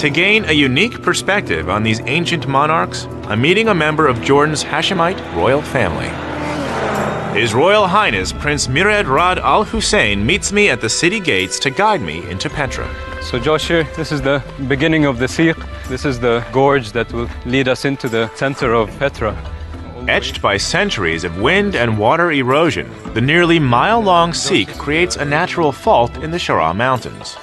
To gain a unique perspective on these ancient monarchs, I'm meeting a member of Jordan's Hashemite royal family. His Royal Highness Prince Mirad Rad Al Hussein meets me at the city gates to guide me into Petra. So Josh, here, this is the beginning of the Siq. This is the gorge that will lead us into the center of Petra. Etched by centuries of wind and water erosion, the nearly mile-long Siq creates a natural fault in the Shara Mountains.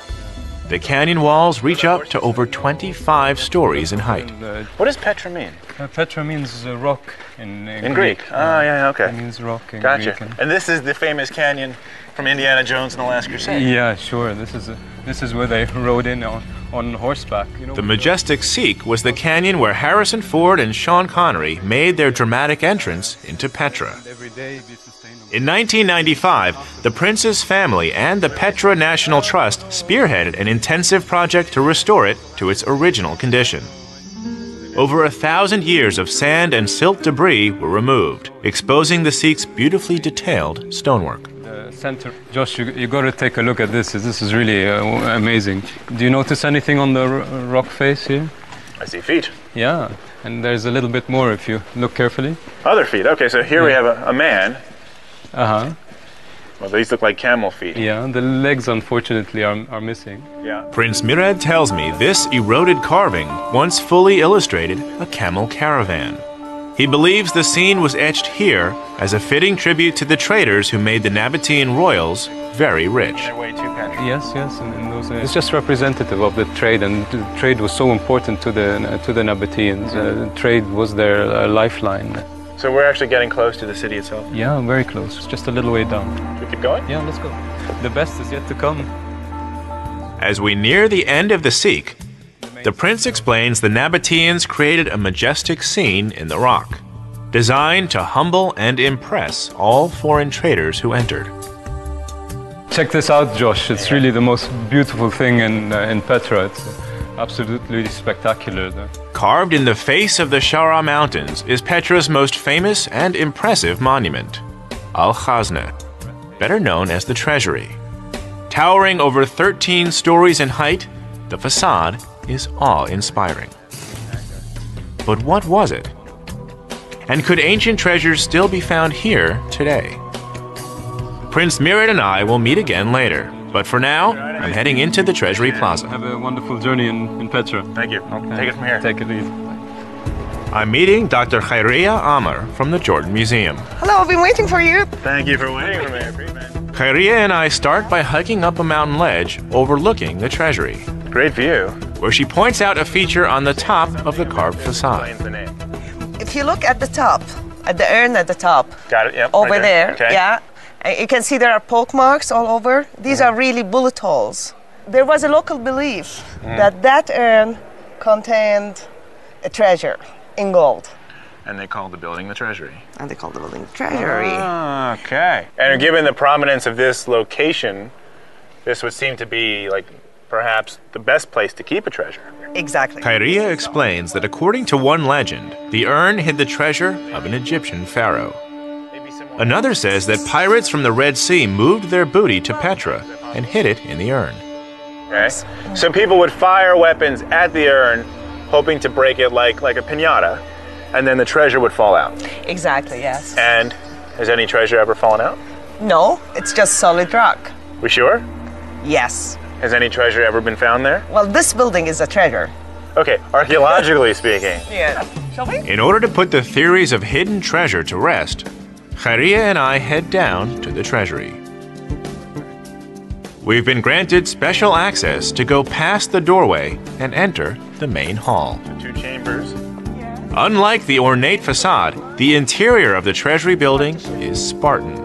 The canyon walls reach up to over 25 stories in height. What does Petra mean? Petra means rock in Greek. Oh, yeah, okay. It means rock in Gotcha. Greek. And this is the famous canyon from Indiana Jones and the Last Crusade. Yeah, sure. This is where they rode in on horseback. You know, the majestic Siq was the canyon where Harrison Ford and Sean Connery made their dramatic entrance into Petra. In 1995, the prince's family and the Petra National Trust spearheaded an intensive project to restore it to its original condition. Over 1,000 years of sand and silt debris were removed, exposing the Siq's beautifully detailed stonework. The center, Josh, you got to take a look at this. This is really amazing. Do you notice anything on the rock face here? I see feet. Yeah, and there's a little bit more if you look carefully. Other feet. Okay, so here we have a man. Uh-huh. Well, these look like camel feet. Yeah, the legs unfortunately are missing. Yeah. Prince Mirad tells me this eroded carving once fully illustrated a camel caravan. He believes the scene was etched here as a fitting tribute to the traders who made the Nabatean royals very rich. Their way to Petra. Yes, and those it's just representative of the trade, and the trade was so important to the Nabateans. Trade was their lifeline. So we're actually getting close to the city itself? Yeah, very close. It's just a little way down. Should we keep going? Yeah, let's go. The best is yet to come. As we near the end of the Siq, the prince explains the Nabateans created a majestic scene in the rock, designed to humble and impress all foreign traders who entered. Check this out, Josh. It's really the most beautiful thing in Petra. It's absolutely spectacular. Carved in the face of the Shara Mountains is Petra's most famous and impressive monument, Al-Khazna, better known as the Treasury. Towering over 13 stories in height, the facade is awe-inspiring. But what was it? And could ancient treasures still be found here today? Prince Mirad and I will meet again later. But for now, I'm heading into the Treasury Plaza. Have a wonderful journey in Petra. Thank you. Okay. Take it from here. Take it easy. I'm meeting Dr. Khayriya Amar from the Jordan Museum. Hello, I've been waiting for you. Thank you for waiting for me. Khayriya and I start by hiking up a mountain ledge overlooking the Treasury. Great view. Where she points out a feature on the top of the carved facade. If you look at the top, at the urn at the top. Got it, yep. Over right there, okay. yeah. You can see there are poke marks all over. These are really bullet holes. There was a local belief that urn contained a treasure in gold. And they called the building the Treasury. And they called the building the Treasury. Ah, okay. And given the prominence of this location, this would seem to be like perhaps the best place to keep a treasure. Exactly. Khayriya explains that according to one legend, the urn hid the treasure of an Egyptian pharaoh. Another says that pirates from the Red Sea moved their booty to Petra and hid it in the urn. Okay. So people would fire weapons at the urn, hoping to break it like a piñata, and then the treasure would fall out. Exactly, yes. And has any treasure ever fallen out? No, it's just solid rock. We sure? Yes. Has any treasure ever been found there? Well, this building is a treasure. Okay, archaeologically speaking. Yeah. Shall we? In order to put the theories of hidden treasure to rest, Khayriya and I head down to the Treasury. We've been granted special access to go past the doorway and enter the main hall. The two chambers. Unlike the ornate facade, the interior of the Treasury building is Spartan.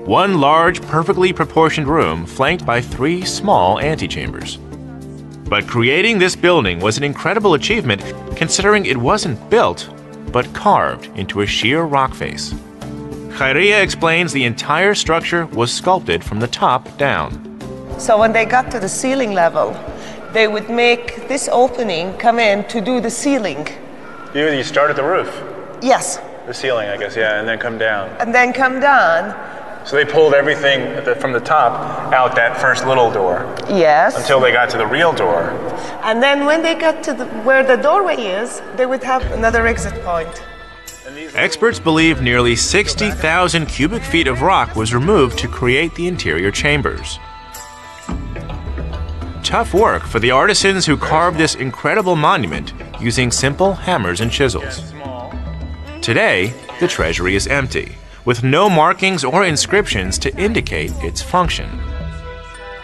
One large, perfectly proportioned room flanked by 3 small antechambers. But creating this building was an incredible achievement considering it wasn't built, but carved into a sheer rock face. Khayriya explains the entire structure was sculpted from the top down. So when they got to the ceiling level, they would make this opening come in to do the ceiling. You start at the roof. Yes. The ceiling, I guess, yeah, and then come down. And then come down So they pulled everything from the top out that first little door. Yes. Until they got to the real door. And then when they got to where the doorway is, they would have another exit point. Experts believe nearly 60,000 cubic feet of rock was removed to create the interior chambers. Tough work for the artisans who carved this incredible monument using simple hammers and chisels. Today, the treasury is empty, with no markings or inscriptions to indicate its function.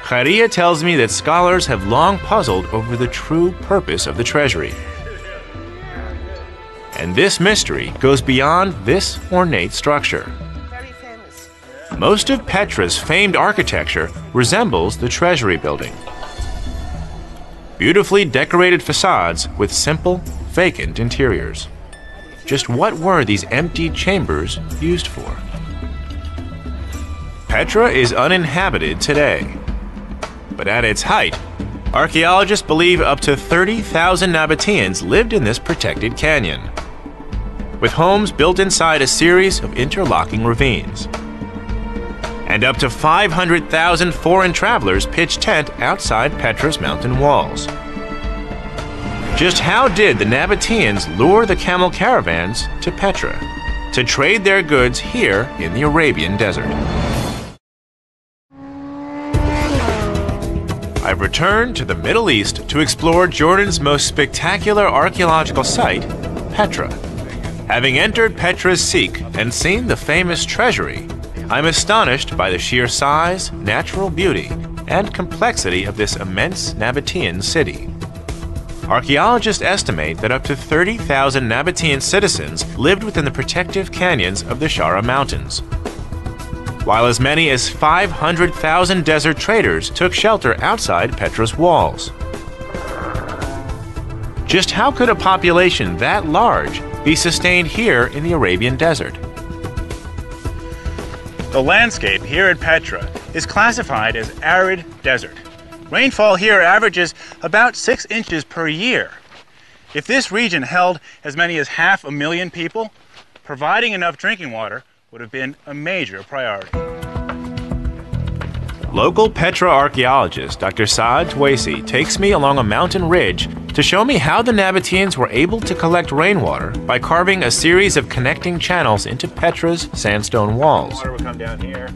Kharia tells me that scholars have long puzzled over the true purpose of the treasury. And this mystery goes beyond this ornate structure. Very famous. Most of Petra's famed architecture resembles the treasury building. Beautifully decorated facades with simple, vacant interiors. Just what were these empty chambers used for? Petra is uninhabited today. But at its height, archaeologists believe up to 30,000 Nabateans lived in this protected canyon, with homes built inside a series of interlocking ravines. And up to 500,000 foreign travelers pitched tent outside Petra's mountain walls. Just how did the Nabateans lure the camel caravans to Petra to trade their goods here in the Arabian desert? I've returned to the Middle East to explore Jordan's most spectacular archaeological site, Petra. Having entered Petra's Sikh and seen the famous treasury, I'm astonished by the sheer size, natural beauty, and complexity of this immense Nabatean city. Archaeologists estimate that up to 30,000 Nabatean citizens lived within the protective canyons of the Shara Mountains, while as many as 500,000 desert traders took shelter outside Petra's walls. Just how could a population that large be sustained here in the Arabian desert? The landscape here at Petra is classified as arid desert. Rainfall here averages about 6 inches per year. If this region held as many as 500,000 people, providing enough drinking water would have been a major priority. Local Petra archaeologist Dr. Saad Twaisi takes me along a mountain ridge to show me how the Nabateans were able to collect rainwater by carving a series of connecting channels into Petra's sandstone walls. Water would come down here.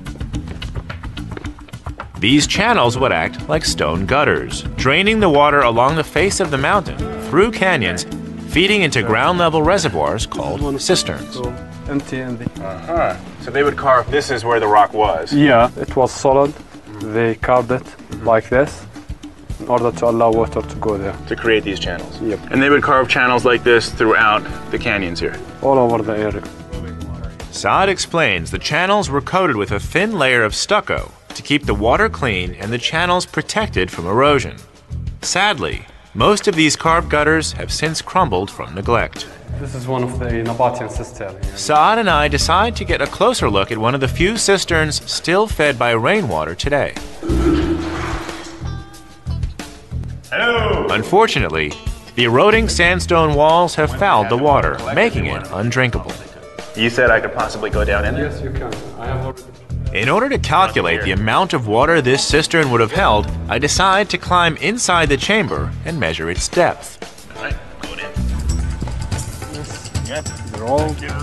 These channels would act like stone gutters, draining the water along the face of the mountain through canyons, feeding into ground-level reservoirs called cisterns. Empty in the... So they would carve, this is where the rock was. Yeah, it was solid. They carved it like this in order to allow water to go there. To create these channels. Yep. And they would carve channels like this throughout the canyons here. All over the area. Saad explains the channels were coated with a thin layer of stucco to keep the water clean and the channels protected from erosion. Sadly, most of these carved gutters have since crumbled from neglect. This is one of the Nabataean cisterns. Saad and I decide to get a closer look at one of the few cisterns still fed by rainwater today. Hello! Unfortunately, the eroding sandstone walls have fouled the water, making it undrinkable. You said I could possibly go down in there? Yes, you can. I have already... In order to calculate the amount of water this cistern would have held, I decide to climb inside the chamber and measure its depth. All right, going in. Yep.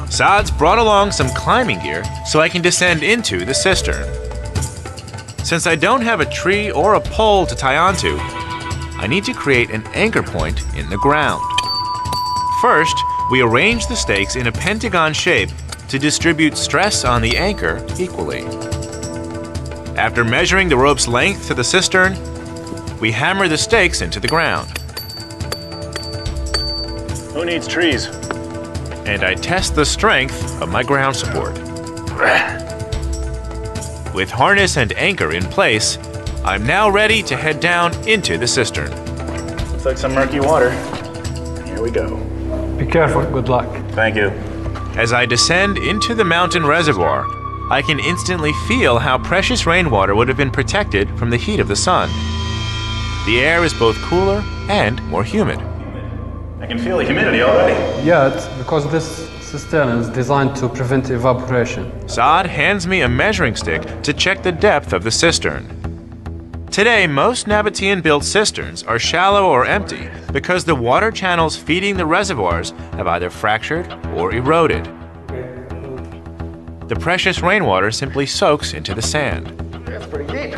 Saad's brought along some climbing gear so I can descend into the cistern. Since I don't have a tree or a pole to tie onto, I need to create an anchor point in the ground. First, we arrange the stakes in a pentagon shape to distribute stress on the anchor equally. After measuring the rope's length to the cistern, we hammer the stakes into the ground. Who needs trees? And I test the strength of my ground support. With harness and anchor in place, I'm now ready to head down into the cistern. Looks like some murky water. Here we go. Be careful, good luck. Thank you. As I descend into the mountain reservoir, I can instantly feel how precious rainwater would have been protected from the heat of the sun. The air is both cooler and more humid. I can feel the humidity already. Yeah, it's because this cistern is designed to prevent evaporation. Saad hands me a measuring stick to check the depth of the cistern. Today, most Nabatean-built cisterns are shallow or empty because the water channels feeding the reservoirs have either fractured or eroded. The precious rainwater simply soaks into the sand. That's pretty deep.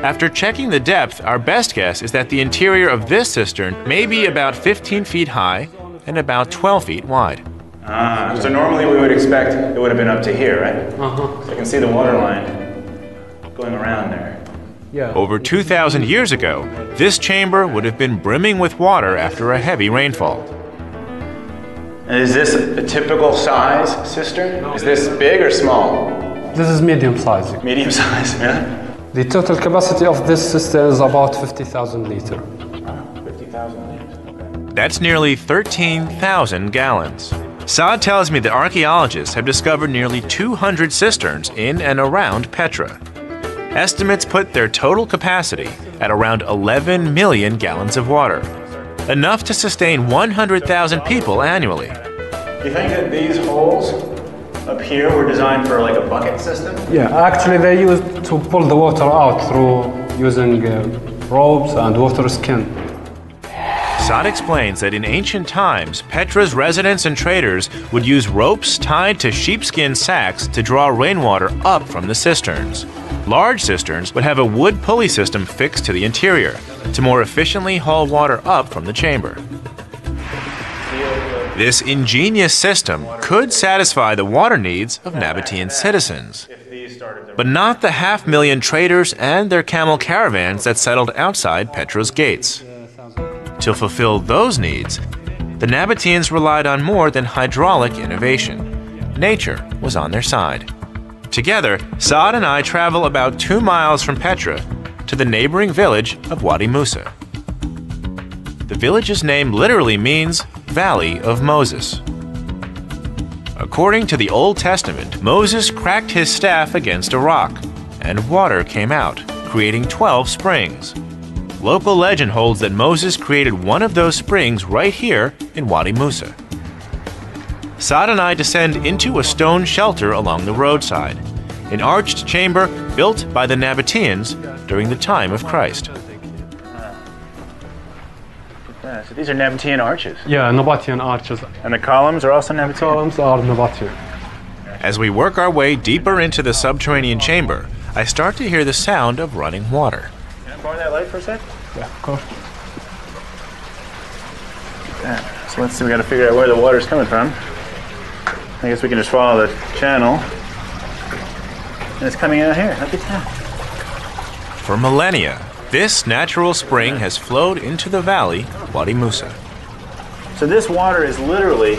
After checking the depth, our best guess is that the interior of this cistern may be about 15 feet high and about 12 feet wide. So normally we would expect it would have been up to here, right? So I can see the water line going around there. Yeah. Over 2,000 years ago, this chamber would have been brimming with water after a heavy rainfall. And is this a typical size cistern? Is this big or small? This is medium size. Medium size, yeah? The total capacity of this cistern is about 50,000 liters. 50,000 liters, okay. That's nearly 13,000 gallons. Saad tells me that archaeologists have discovered nearly 200 cisterns in and around Petra. Estimates put their total capacity at around 11 million gallons of water, enough to sustain 100,000 people annually. Do you think that these holes up here were designed for like a bucket system? Yeah, actually they used to pull the water out through using ropes and water skin. Saad explains that in ancient times, Petra's residents and traders would use ropes tied to sheepskin sacks to draw rainwater up from the cisterns. Large cisterns would have a wood pulley system fixed to the interior to more efficiently haul water up from the chamber. This ingenious system could satisfy the water needs of Nabatean citizens, but not the 500,000 traders and their camel caravans that settled outside Petra's gates. To fulfill those needs, the Nabateans relied on more than hydraulic innovation. Nature was on their side. Together, Saad and I travel about 2 miles from Petra to the neighboring village of Wadi Musa. The village's name literally means Valley of Moses. According to the Old Testament, Moses cracked his staff against a rock, and water came out, creating 12 springs. Local legend holds that Moses created one of those springs right here in Wadi Musa. Saad and I descend into a stone shelter along the roadside, an arched chamber built by the Nabateans during the time of Christ. So these are Nabatean arches. Yeah, Nabatean arches. And the columns are also Nabatean? Columns are Nabatean. As we work our way deeper into the subterranean chamber, I start to hear the sound of running water. Can I borrow that light for a sec? Yeah, of course. So let's see, we got to figure out where the water's coming from. I guess we can just follow the channel. And it's coming out here. Look at that. For millennia, this natural spring has flowed into the valley of Wadi Musa. So this water is literally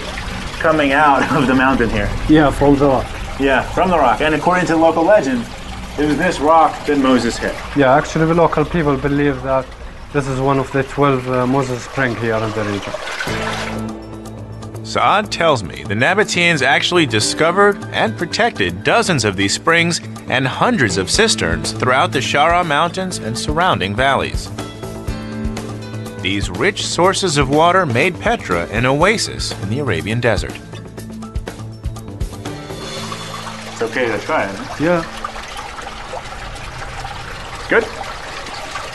coming out of the mountain here. Yeah, from the rock. Yeah, from the rock. And according to local legend, it was this rock that Moses hit. Yeah, actually the local people believe that this is one of the 12 Moses springs here in the region. Saad tells me the Nabateans actually discovered and protected dozens of these springs and hundreds of cisterns throughout the Shara Mountains and surrounding valleys. These rich sources of water made Petra an oasis in the Arabian desert. It's okay to try it, huh? Yeah. Good?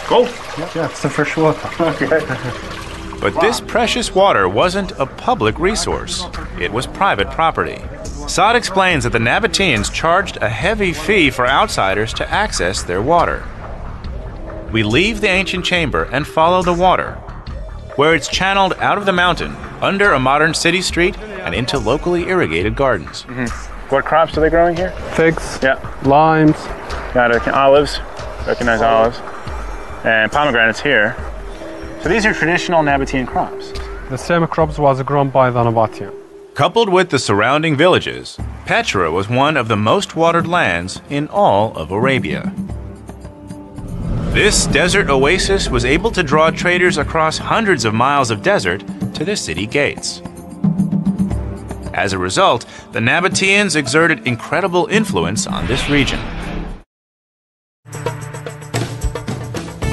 Cold? Yeah, it's the fresh water. Okay. But this precious water wasn't a public resource. It was private property. Saad explains that the Nabateans charged a heavy fee for outsiders to access their water. We leave the ancient chamber and follow the water, where it's channeled out of the mountain, under a modern city street, and into locally irrigated gardens. What crops are they growing here? Figs, Yeah. limes. Got it. Olives. Recognize olives. And pomegranates here. So these are traditional Nabatean crops. The same crops was grown by the Nabatean. Coupled with the surrounding villages, Petra was one of the most watered lands in all of Arabia. This desert oasis was able to draw traders across hundreds of miles of desert to the city gates. As a result, the Nabateans exerted incredible influence on this region.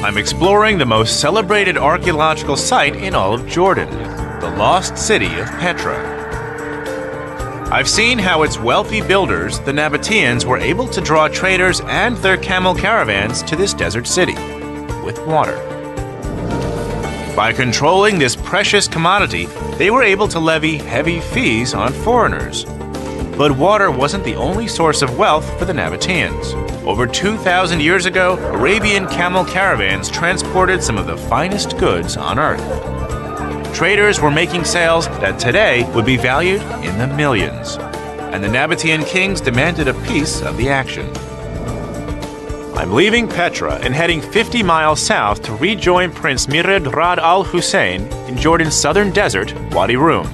I'm exploring the most celebrated archaeological site in all of Jordan, the the lost city of Petra. I've seen how its wealthy builders, the Nabateans, were able to draw traders and their camel caravans to this desert city with water. By controlling this precious commodity, they were able to levy heavy fees on foreigners. But water wasn't the only source of wealth for the Nabateans. Over 2,000 years ago, Arabian camel caravans transported some of the finest goods on earth. Traders were making sales that today would be valued in the millions, and the Nabatean kings demanded a piece of the action. I'm leaving Petra and heading 50 miles south to rejoin Prince Mer'ad Al Hussein in Jordan's southern desert, Wadi Rum.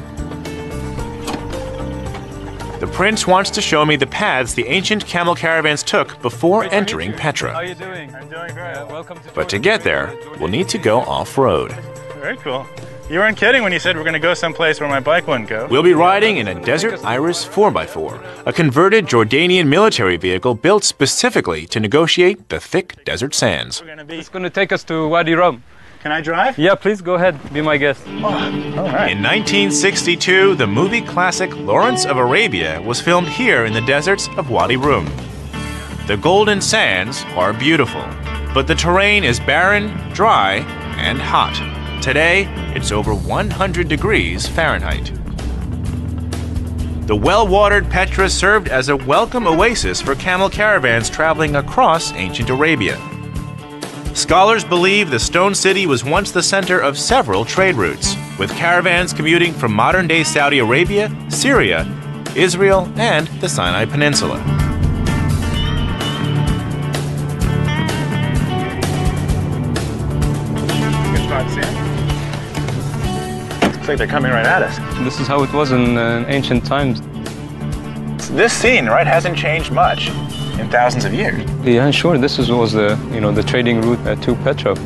The prince wants to show me the paths the ancient camel caravans took before entering Petra. How are you doing? I'm doing very well. Welcome to But to get there, we'll need to go off-road. Very cool. You weren't kidding when you said we're going to go someplace where my bike wouldn't go. We'll be riding in a Desert Iris 4x4, a converted Jordanian military vehicle built specifically to negotiate the thick desert sands. It's going to take us to Wadi Rum. Can I drive? Yeah, please go ahead. Be my guest. Oh, all right. In 1962, the movie classic Lawrence of Arabia was filmed here in the deserts of Wadi Rum. The golden sands are beautiful, but the terrain is barren, dry, and hot. Today, it's over 100 degrees Fahrenheit. The well-watered Petra served as a welcome oasis for camel caravans traveling across ancient Arabia. Scholars believe the stone city was once the center of several trade routes, with caravans commuting from modern-day Saudi Arabia, Syria, Israel, and the Sinai Peninsula. Looks like they're coming right at us. This is how it was in ancient times. This scene, right, hasn't changed much in thousands of years. Yeah, sure. This was the trading route to Petra.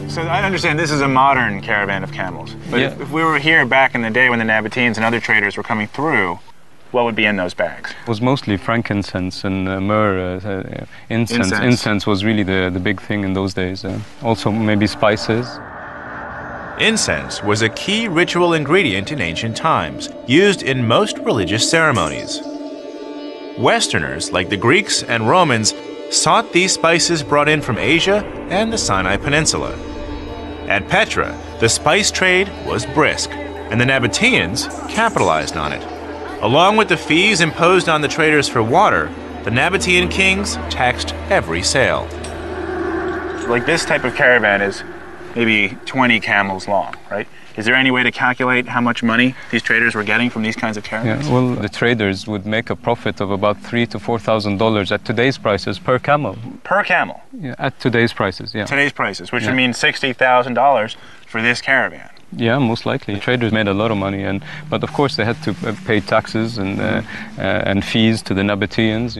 So I understand this is a modern caravan of camels. But Yeah. if we were here back in the day when the Nabateans and other traders were coming through, what would be in those bags? It was mostly frankincense and myrrh, incense. Incense. Incense was really the big thing in those days. Also maybe spices. Incense was a key ritual ingredient in ancient times, used in most religious ceremonies. Westerners, like the Greeks and Romans, sought these spices brought in from Asia and the Sinai Peninsula. At Petra, the spice trade was brisk, and the Nabateans capitalized on it. Along with the fees imposed on the traders for water, the Nabatean kings taxed every sale. Like this type of caravan is maybe 20 camels long, right? Is there any way to calculate how much money these traders were getting from these kinds of caravans? Yeah, well, the traders would make a profit of about $3,000 to $4,000 at today's prices per camel. Per camel? Yeah, at today's prices, yeah. Today's prices, which Yeah. would mean $60,000 for this caravan. Yeah, most likely. The traders made a lot of money, but of course they had to pay taxes and fees to the Nabateans.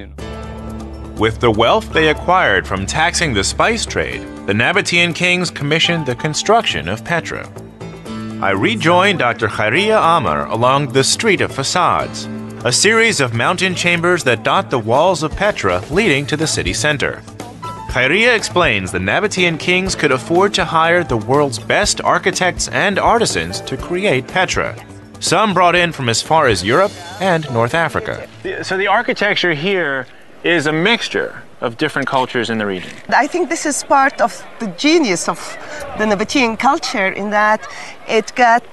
With the wealth they acquired from taxing the spice trade, the Nabatean kings commissioned the construction of Petra. I rejoined Dr. Khairia Amar along the Street of Facades, a series of mountain chambers that dot the walls of Petra leading to the city center. Khairia explains the Nabatean kings could afford to hire the world's best architects and artisans to create Petra, some brought in from as far as Europe and North Africa. So the architecture here is a mixture of different cultures in the region. I think this is part of the genius of the Nabatean culture in that it got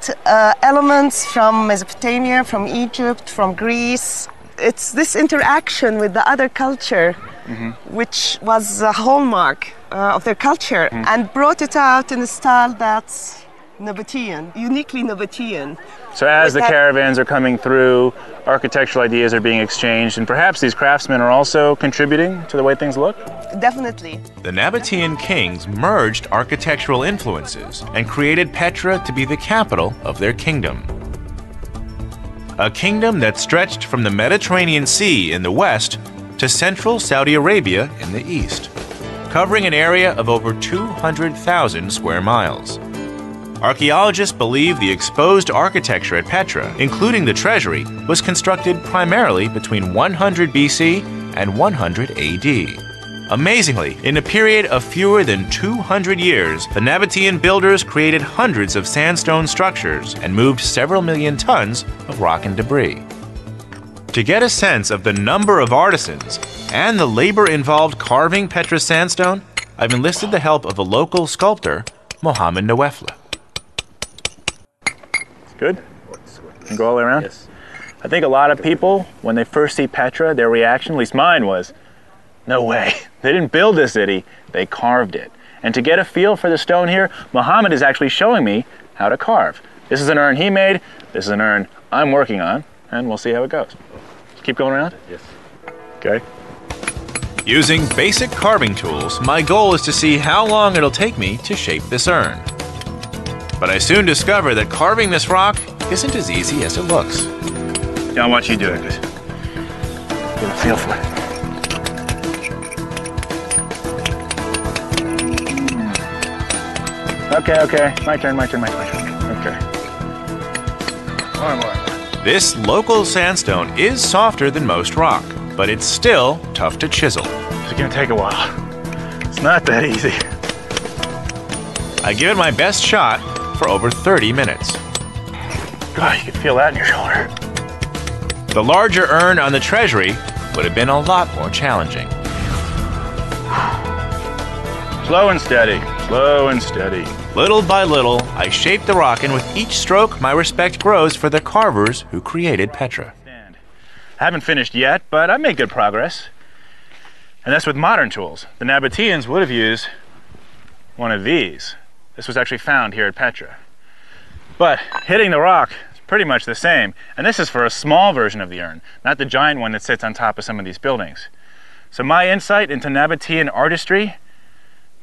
elements from Mesopotamia, from Egypt, from Greece. It's this interaction with the other culture which was a hallmark of their culture and brought it out in a style that's Nabatean, uniquely Nabatean. So as the caravans are coming through, architectural ideas are being exchanged, and perhaps these craftsmen are also contributing to the way things look? Definitely. The Nabatean kings merged architectural influences and created Petra to be the capital of their kingdom. A kingdom that stretched from the Mediterranean Sea in the west to central Saudi Arabia in the east, covering an area of over 200,000 square miles. Archaeologists believe the exposed architecture at Petra, including the treasury, was constructed primarily between 100 BC and 100 AD. Amazingly, in a period of fewer than 200 years, the Nabatean builders created hundreds of sandstone structures and moved several million tons of rock and debris. To get a sense of the number of artisans and the labor involved carving Petra sandstone, I've enlisted the help of a local sculptor, Mohammed Nawefla. Good? Can go all the way around? Yes. I think a lot of people, when they first see Petra, their reaction, at least mine, was, no way. They didn't build this city, they carved it. And to get a feel for the stone here, Mohammed is actually showing me how to carve. This is an urn he made, this is an urn I'm working on, and we'll see how it goes. Keep going around? Yes. Okay. Using basic carving tools, my goal is to see how long it'll take me to shape this urn. But I soon discover that carving this rock isn't as easy as it looks. Yeah, I'll watch you do it. Just get a feel for it. Okay. My turn. Okay. More. This local sandstone is softer than most rock, but it's still tough to chisel. It's gonna take a while. It's not that easy. I give it my best shot for over 30 minutes. God, you can feel that in your shoulder. The larger urn on the treasury would have been a lot more challenging. Slow and steady, slow and steady. Little by little, I shape the rock, and with each stroke, my respect grows for the carvers who created Petra. I haven't finished yet, but I've made good progress. And that's with modern tools. The Nabateans would have used one of these. This was actually found here at Petra. But hitting the rock is pretty much the same. And this is for a small version of the urn, not the giant one that sits on top of some of these buildings. So my insight into Nabatean artistry,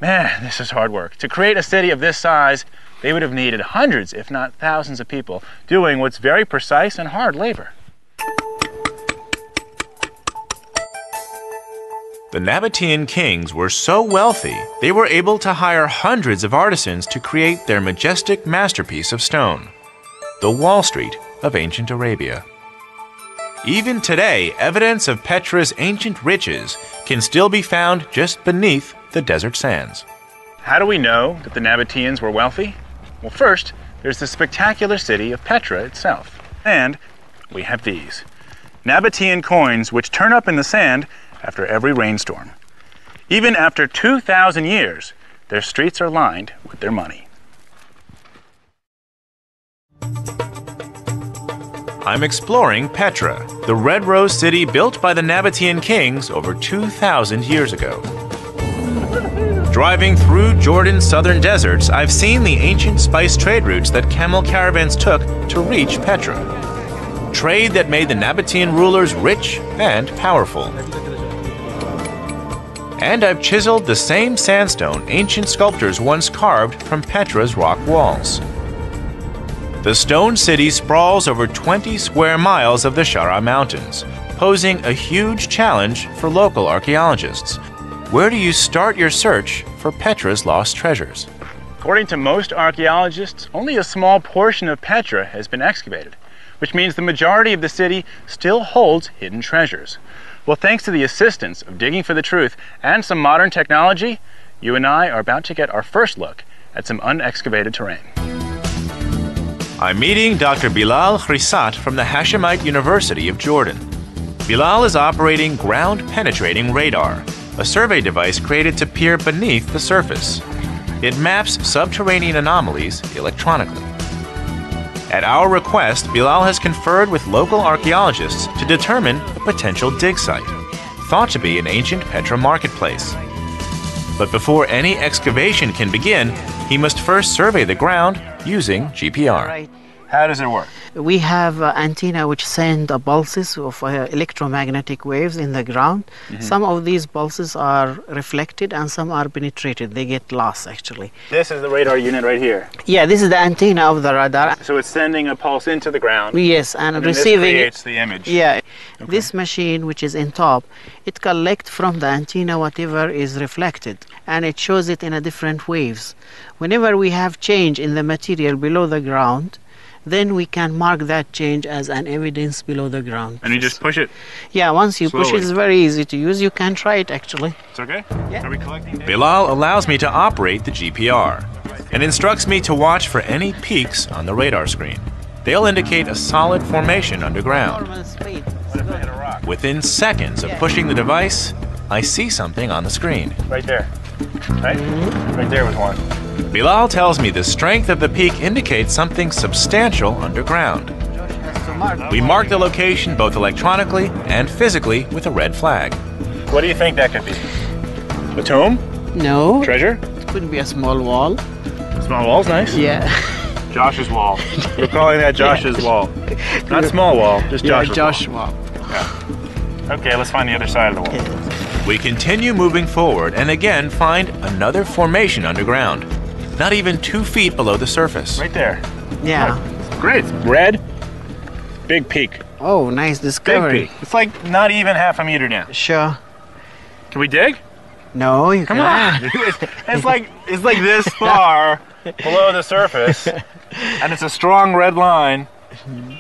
man, this is hard work. To create a city of this size, they would have needed hundreds, if not thousands of people doing what's very precise and hard labor. The Nabatean kings were so wealthy, they were able to hire hundreds of artisans to create their majestic masterpiece of stone, the Wall Street of ancient Arabia. Even today, evidence of Petra's ancient riches can still be found just beneath the desert sands. How do we know that the Nabateans were wealthy? Well, first, there's the spectacular city of Petra itself. And we have these Nabatean coins which turn up in the sand after every rainstorm. Even after 2,000 years, their streets are lined with their money. I'm exploring Petra, the red rose city built by the Nabatean kings over 2,000 years ago. Driving through Jordan's southern deserts, I've seen the ancient spice trade routes that camel caravans took to reach Petra. Trade that made the Nabatean rulers rich and powerful. And I've chiseled the same sandstone ancient sculptors once carved from Petra's rock walls. The stone city sprawls over 20 square miles of the Shara Mountains, posing a huge challenge for local archaeologists. Where do you start your search for Petra's lost treasures? According to most archaeologists, only a small portion of Petra has been excavated, which means the majority of the city still holds hidden treasures. Well, thanks to the assistance of Digging for the Truth and some modern technology, you and I are about to get our first look at some unexcavated terrain. I'm meeting Dr. Bilal Khrisat from the Hashemite University of Jordan. Bilal is operating ground-penetrating radar, a survey device created to peer beneath the surface. It maps subterranean anomalies electronically. At our request, Bilal has conferred with local archaeologists to determine a potential dig site, thought to be an ancient Petra marketplace. But before any excavation can begin, he must first survey the ground using GPR. Right. How does it work? We have antenna which send pulses of electromagnetic waves in the ground. Some of these pulses are reflected and some are penetrated. They get lost actually. This is the radar unit right here. Yeah, this is the antenna of the radar. So it's sending a pulse into the ground. Yes, and this receiving creates the image. Yeah, this machine which is in top, it collects from the antenna whatever is reflected and it shows it in a different waves. Whenever we have change in the material below the ground, then we can mark that change as an evidence below the ground. And you just push it? Yeah, once you push it, Slowly. it's very easy to use. You can try it actually. It's okay? Yeah. Are we collecting data? Bilal allows me to operate the GPR and instructs me to watch for any peaks on the radar screen. They'll indicate a solid formation underground. Normal speed. What if I hit a rock? Within seconds of pushing the device, I see something on the screen. Right there. Right? Right there was one. Bilal tells me the strength of the peak indicates something substantial underground. We mark the location both electronically and physically with a red flag. What do you think that could be? A tomb? No, Treasure? it could be a small wall. Small wall's nice. Yeah. Josh's wall. We're calling that Josh's wall. Not small wall, just Yeah, Josh's Josh wall. wall. Okay, let's find the other side of the wall. We continue moving forward and again find another formation underground, not even 2 feet below the surface. Right there. Yeah. Great. Red. Big peak. Oh, nice Big discovery. peak. It's like not even half a meter down. Sure. Can we dig? No, you Come can't. on. It's like this far below the surface, and it's a strong red line.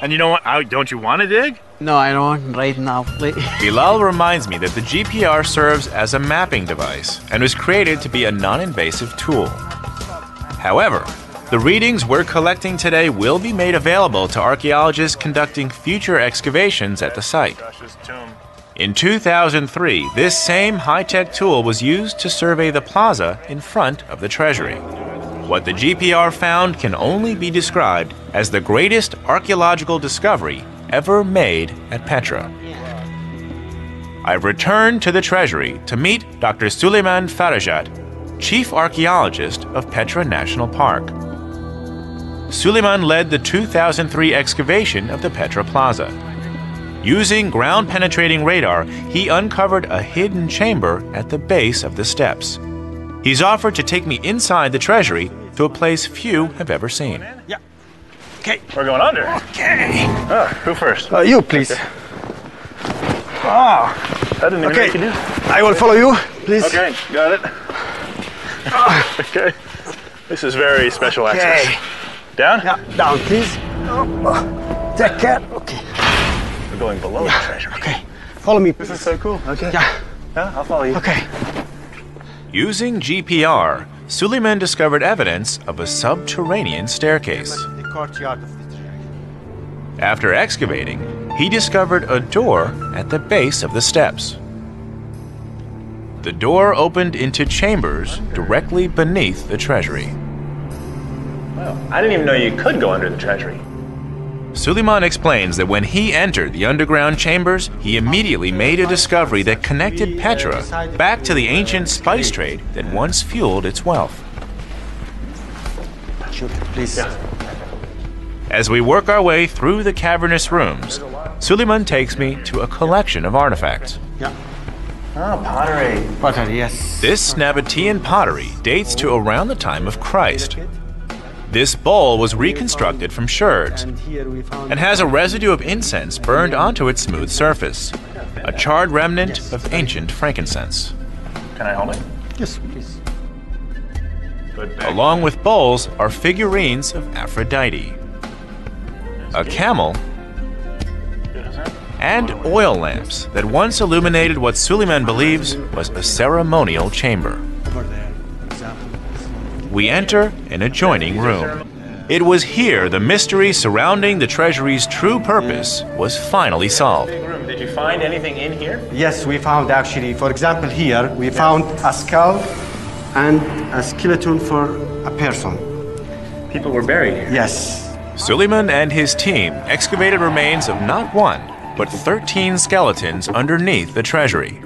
And you know what? Don't you want to dig? No, I don't right now. Please. Bilal reminds me that the GPR serves as a mapping device and was created to be a non-invasive tool. However, the readings we're collecting today will be made available to archaeologists conducting future excavations at the site. Josh's tomb. In 2003, this same high-tech tool was used to survey the plaza in front of the treasury. What the GPR found can only be described as the greatest archaeological discovery ever made at Petra. I've returned to the treasury to meet Dr. Suleiman Farajat, Chief Archaeologist of Petra National Park. Suleiman led the 2003 excavation of the Petra Plaza. Using ground-penetrating radar, he uncovered a hidden chamber at the base of the steps. He's offered to take me inside the treasury to a place few have ever seen. Yeah. Okay. We're going under. Okay. Who first? You, please. Wow. That didn't even make you do. I will follow you, please. Okay, got it. Okay. This is very special access. Okay. Down? Yeah, down, please. Take care. Okay. We're going below the treasury. Okay. Follow me. This is so cool. Okay. Yeah. Yeah, I'll follow you. Okay. Using GPR, Suleiman discovered evidence of a subterranean staircase. The courtyard of the treasury. After excavating, he discovered a door at the base of the steps. The door opened into chambers directly beneath the treasury. Wow. I didn't even know you could go under the treasury. Suleiman explains that when he entered the underground chambers, he immediately made a discovery that connected Petra back to the ancient spice trade that once fueled its wealth. Sure, please. As we work our way through the cavernous rooms, Suleiman takes me to a collection of artifacts. Yeah. Oh, pottery. Pottery, yes. This Nabatean pottery dates to around the time of Christ. This bowl was reconstructed from sherds And here we found and has a residue of incense burned onto its smooth surface, a charred remnant of ancient frankincense. Can I hold it? Yes, please. Good bag. Along with bowls are figurines of Aphrodite, a camel, and oil lamps that once illuminated what Suleiman believes was a ceremonial chamber. Over there, for example. We enter an adjoining room. It was here the mystery surrounding the treasury's true purpose was finally solved. Big room. Did you find anything in here? Yes, we found actually, for example, here we found a skull and a skeleton for a person. People were buried here. Yes. Suleiman and his team excavated remains of not one, but 13 skeletons underneath the treasury.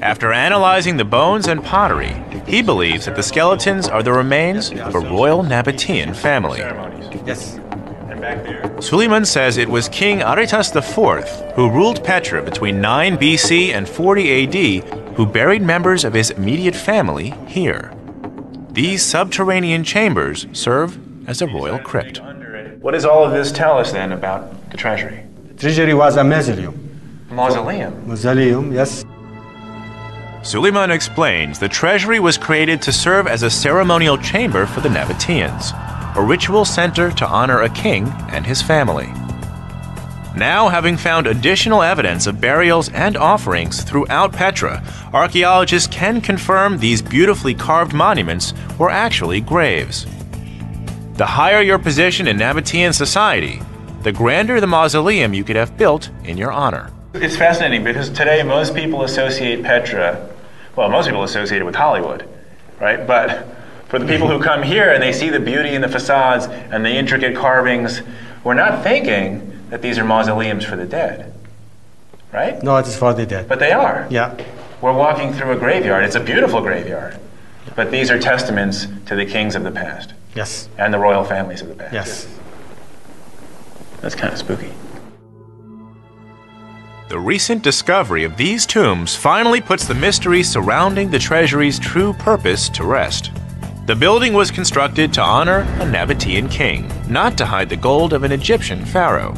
After analyzing the bones and pottery, he believes that the skeletons are the remains of a royal Nabatean family. Ceremonies. Yes. And back there. Suleiman says it was King Aretas IV who ruled Petra between 9 BC and 40 AD who buried members of his immediate family here. These subterranean chambers serve as a royal crypt. What does all of this tell us then about the treasury? Treasury was a mausoleum. Mausoleum. Mausoleum, yes. Suleiman explains the treasury was created to serve as a ceremonial chamber for the Nabateans, a ritual center to honor a king and his family. Now, having found additional evidence of burials and offerings throughout Petra, archaeologists can confirm these beautifully carved monuments were actually graves. The higher your position in Nabatean society, the grander the mausoleum you could have built in your honor. It's fascinating because today most people associate Petra, well, most people associate it with Hollywood, right? But for the people who come here and they see the beauty in the facades and the intricate carvings, we're not thinking that these are mausoleums for the dead, right? No, it is for the dead. But they are. Yeah. We're walking through a graveyard. It's a beautiful graveyard. But these are testaments to the kings of the past. Yes. And the royal families of the past. Yes. That's kind of spooky. The recent discovery of these tombs finally puts the mystery surrounding the treasury's true purpose to rest. The building was constructed to honor a Nabatean king, not to hide the gold of an Egyptian pharaoh.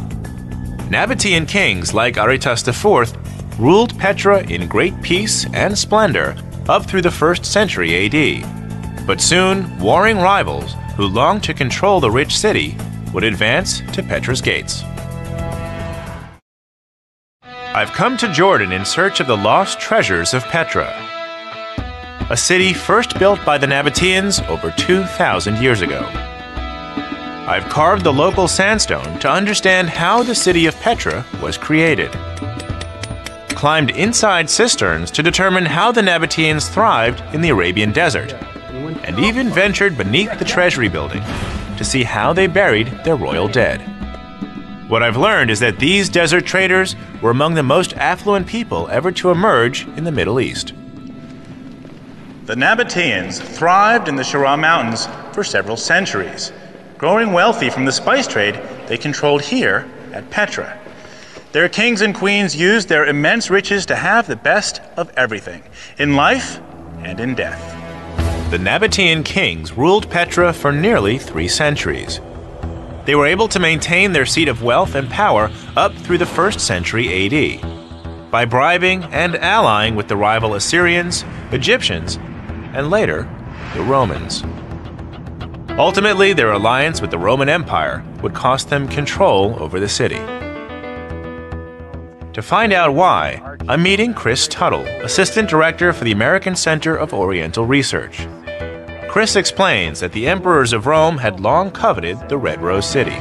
Nabatean kings like Aretas IV ruled Petra in great peace and splendor up through the 1st century AD. But soon, warring rivals who longed to control the rich city would advance to Petra's gates. I've come to Jordan in search of the lost treasures of Petra, a city first built by the Nabateans over 2,000 years ago. I've carved the local sandstone to understand how the city of Petra was created, climbed inside cisterns to determine how the Nabateans thrived in the Arabian desert, and even ventured beneath the treasury building to see how they buried their royal dead. What I've learned is that these desert traders were among the most affluent people ever to emerge in the Middle East. The Nabateans thrived in the Shira Mountains for several centuries, growing wealthy from the spice trade they controlled here at Petra. Their kings and queens used their immense riches to have the best of everything, in life and in death. The Nabatean kings ruled Petra for nearly 3 centuries. They were able to maintain their seat of wealth and power up through the 1st century AD by bribing and allying with the rival Assyrians, Egyptians, and later, the Romans. Ultimately, their alliance with the Roman Empire would cost them control over the city. To find out why, I'm meeting Chris Tuttle, Assistant Director for the American Center of Oriental Research. Chris explains that the emperors of Rome had long coveted the Red Rose City.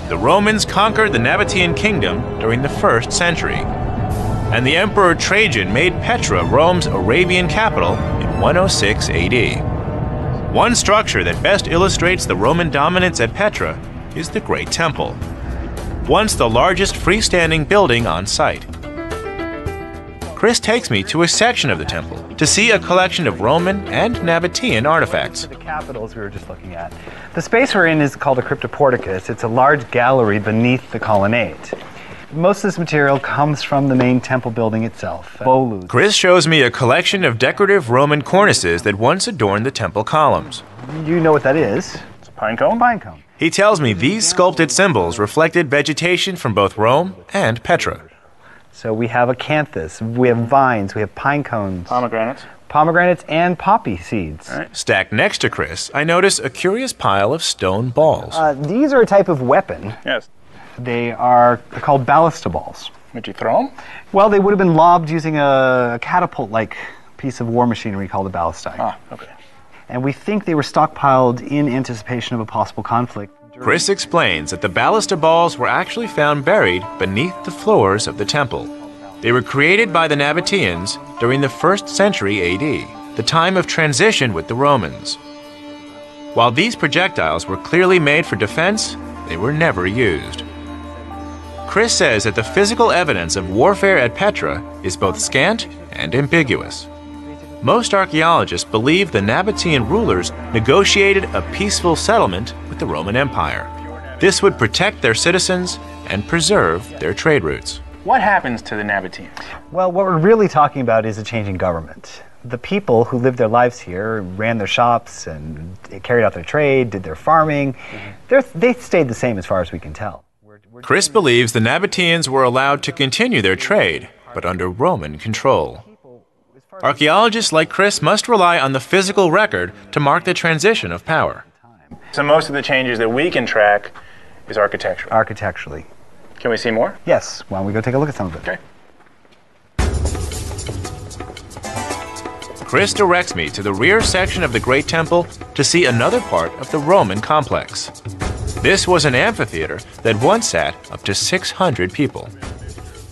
The Romans conquered the Nabatean kingdom during the 1st century, and the Emperor Trajan made Petra Rome's Arabian capital in 106 AD. One structure that best illustrates the Roman dominance at Petra is the Great Temple, once the largest freestanding building on site. Chris takes me to a section of the temple to see a collection of Roman and Nabatean artifacts. The capitals we were just looking at. The space we're in is called a cryptoporticus. It's a large gallery beneath the colonnade. Most of this material comes from the main temple building itself. Chris shows me a collection of decorative Roman cornices that once adorned the temple columns. You know what that is? It's a pine cone? Pine cone. He tells me these sculpted symbols reflected vegetation from both Rome and Petra. So we have acanthus, we have vines, we have pine cones. Pomegranates and poppy seeds. Right. Stacked next to Chris, I notice a curious pile of stone balls. These are a type of weapon. Yes. They're called ballista balls. Would you throw them? Well, they would have been lobbed using a catapult-like piece of war machinery called a ballistae. Ah, okay. And we think they were stockpiled in anticipation of a possible conflict. Chris explains that the ballista balls were actually found buried beneath the floors of the temple. They were created by the Nabateans during the 1st century AD, the time of transition with the Romans. While these projectiles were clearly made for defense, they were never used. Chris says that the physical evidence of warfare at Petra is both scant and ambiguous. Most archaeologists believe the Nabatean rulers negotiated a peaceful settlement with the Roman Empire. This would protect their citizens and preserve their trade routes. What happens to the Nabateans? Well, what we're really talking about is a change in government. The people who lived their lives here, ran their shops and carried out their trade, did their farming, they stayed the same as far as we can tell. Chris believes the Nabateans were allowed to continue their trade, but under Roman control. Archaeologists like Chris must rely on the physical record to mark the transition of power. So most of the changes that we can track is architectural. Architecturally. Can we see more? Yes. Why don't we go take a look at some of it? Okay. Chris directs me to the rear section of the Great Temple to see another part of the Roman complex. This was an amphitheater that once sat up to 600 people.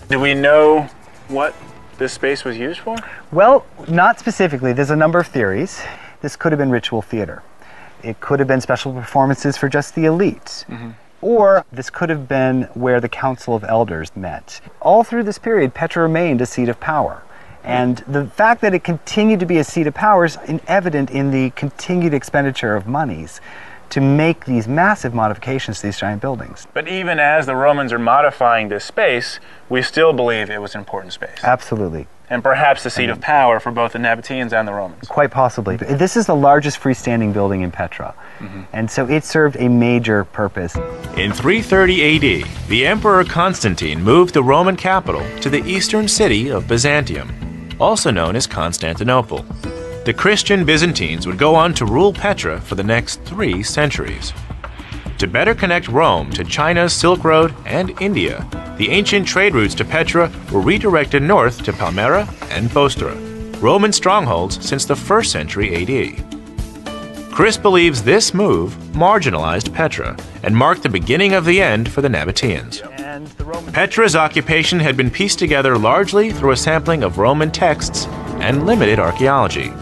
Do we know what this space was used for? Well, not specifically. There's a number of theories. This could have been ritual theater. It could have been special performances for just the elite. Or this could have been where the Council of Elders met. All through this period, Petra remained a seat of power. And the fact that it continued to be a seat of power is evident in the continued expenditure of monies to make these massive modifications to these giant buildings. But even as the Romans are modifying this space, we still believe it was an important space. Absolutely. And perhaps the seat of power for both the Nabateans and the Romans. Quite possibly. This is the largest freestanding building in Petra. And so it served a major purpose. In 330 AD, the Emperor Constantine moved the Roman capital to the eastern city of Byzantium, also known as Constantinople. The Christian Byzantines would go on to rule Petra for the next 3 centuries. To better connect Rome to China's Silk Road and India, the ancient trade routes to Petra were redirected north to Palmyra and Bostra, Roman strongholds since the 1st century AD. Chris believes this move marginalized Petra and marked the beginning of the end for the Nabateans. Petra's occupation had been pieced together largely through a sampling of Roman texts and limited archaeology.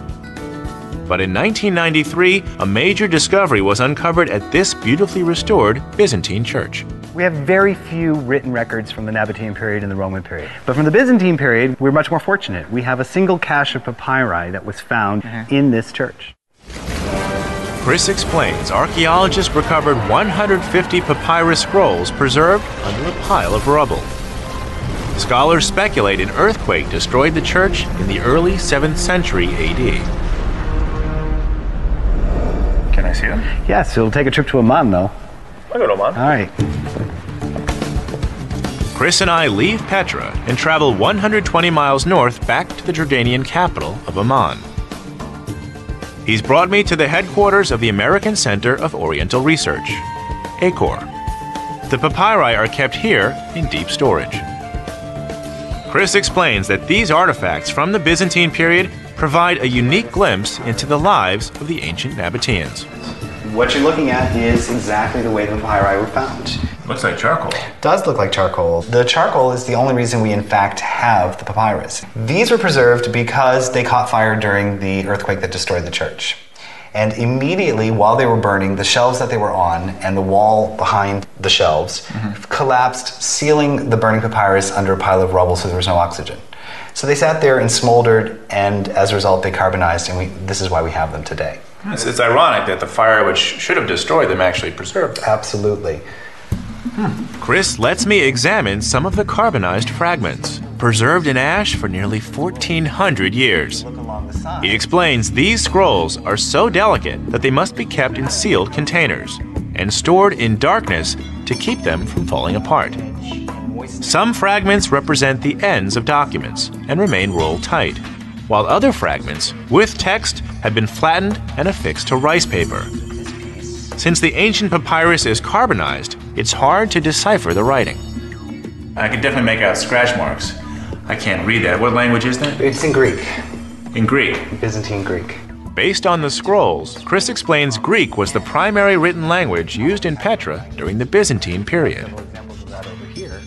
But in 1993, a major discovery was uncovered at this beautifully restored Byzantine church. We have very few written records from the Nabatean period and the Roman period. But from the Byzantine period, we're much more fortunate. We have a single cache of papyri that was found in this church. Chris explains archaeologists recovered 150 papyrus scrolls preserved under a pile of rubble. Scholars speculate an earthquake destroyed the church in the early 7th century AD. Can I see them? Yes, it'll take a trip to Amman, though. I'll go to Amman. All right. Chris and I leave Petra and travel 120 miles north back to the Jordanian capital of Amman. He's brought me to the headquarters of the American Center of Oriental Research, ACOR. The papyri are kept here in deep storage. Chris explains that these artifacts from the Byzantine period provide a unique glimpse into the lives of the ancient Nabateans. What you're looking at is exactly the way the papyri were found. Looks like charcoal. It does look like charcoal. The charcoal is the only reason we in fact have the papyrus. These were preserved because they caught fire during the earthquake that destroyed the church. And immediately while they were burning, the shelves that they were on and the wall behind the shelves collapsed, sealing the burning papyrus under a pile of rubble so there was no oxygen. So they sat there and smoldered, and as a result they carbonized, and this is why we have them today. It's ironic that the fire which should have destroyed them actually preserved them. Absolutely. Chris lets me examine some of the carbonized fragments, preserved in ash for nearly 1,400 years. He explains these scrolls are so delicate that they must be kept in sealed containers and stored in darkness to keep them from falling apart. Some fragments represent the ends of documents and remain rolled tight, while other fragments, with text, have been flattened and affixed to rice paper. Since the ancient papyrus is carbonized, it's hard to decipher the writing. I can definitely make out scratch marks. I can't read that. What language is that? It's in Greek. In Greek? Byzantine Greek. Based on the scrolls, Chris explains Greek was the primary written language used in Petra during the Byzantine period.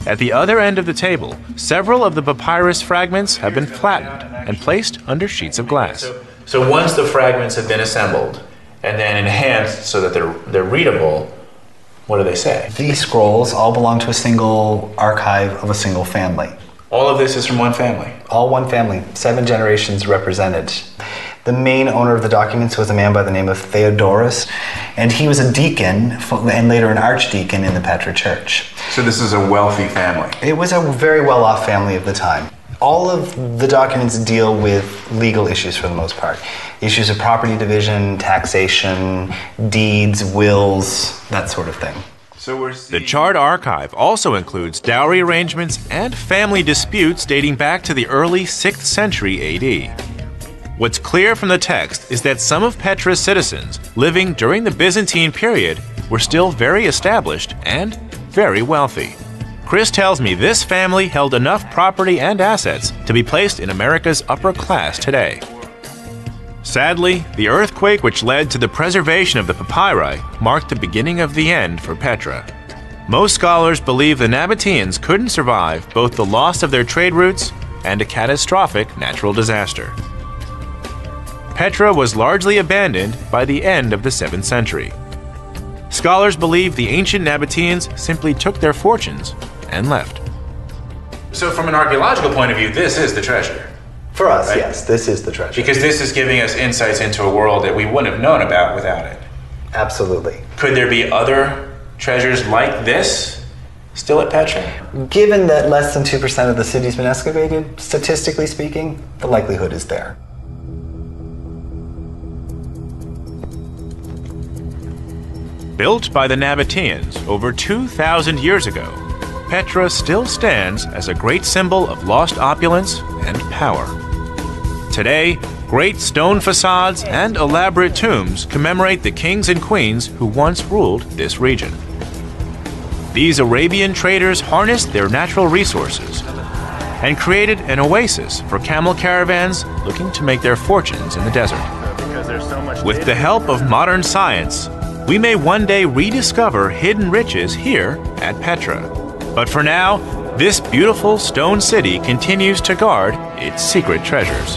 At the other end of the table, several of the papyrus fragments have been flattened and placed under sheets of glass. So once the fragments have been assembled and then enhanced so that they're readable, what do they say? These scrolls all belong to a single archive of a single family. All of this is from one family? All one family, 7 generations represented. The main owner of the documents was a man by the name of Theodorus, and he was a deacon and later an archdeacon in the Petra church. So this is a wealthy family? It was a very well-off family of the time. All of the documents deal with legal issues for the most part. Issues of property division, taxation, deeds, wills, that sort of thing. The charred archive also includes dowry arrangements and family disputes dating back to the early 6th century AD. What's clear from the text is that some of Petra's citizens living during the Byzantine period were still very established and very wealthy. Chris tells me this family held enough property and assets to be placed in America's upper class today. Sadly, the earthquake which led to the preservation of the papyri marked the beginning of the end for Petra. Most scholars believe the Nabateans couldn't survive both the loss of their trade routes and a catastrophic natural disaster. Petra was largely abandoned by the end of the 7th century. Scholars believe the ancient Nabateans simply took their fortunes and left. So from an archaeological point of view, this is the treasure. For us, right? Yes, this is the treasure. Because this is giving us insights into a world that we wouldn't have known about without it. Absolutely. Could there be other treasures like this still at Petra? Given that less than 2% of the city's been excavated, statistically speaking, the likelihood is there. Built by the Nabateans over 2,000 years ago, Petra still stands as a great symbol of lost opulence and power. Today, great stone facades and elaborate tombs commemorate the kings and queens who once ruled this region. These Arabian traders harnessed their natural resources and created an oasis for camel caravans looking to make their fortunes in the desert. With the help of modern science, we may one day rediscover hidden riches here at Petra. But for now, this beautiful stone city continues to guard its secret treasures.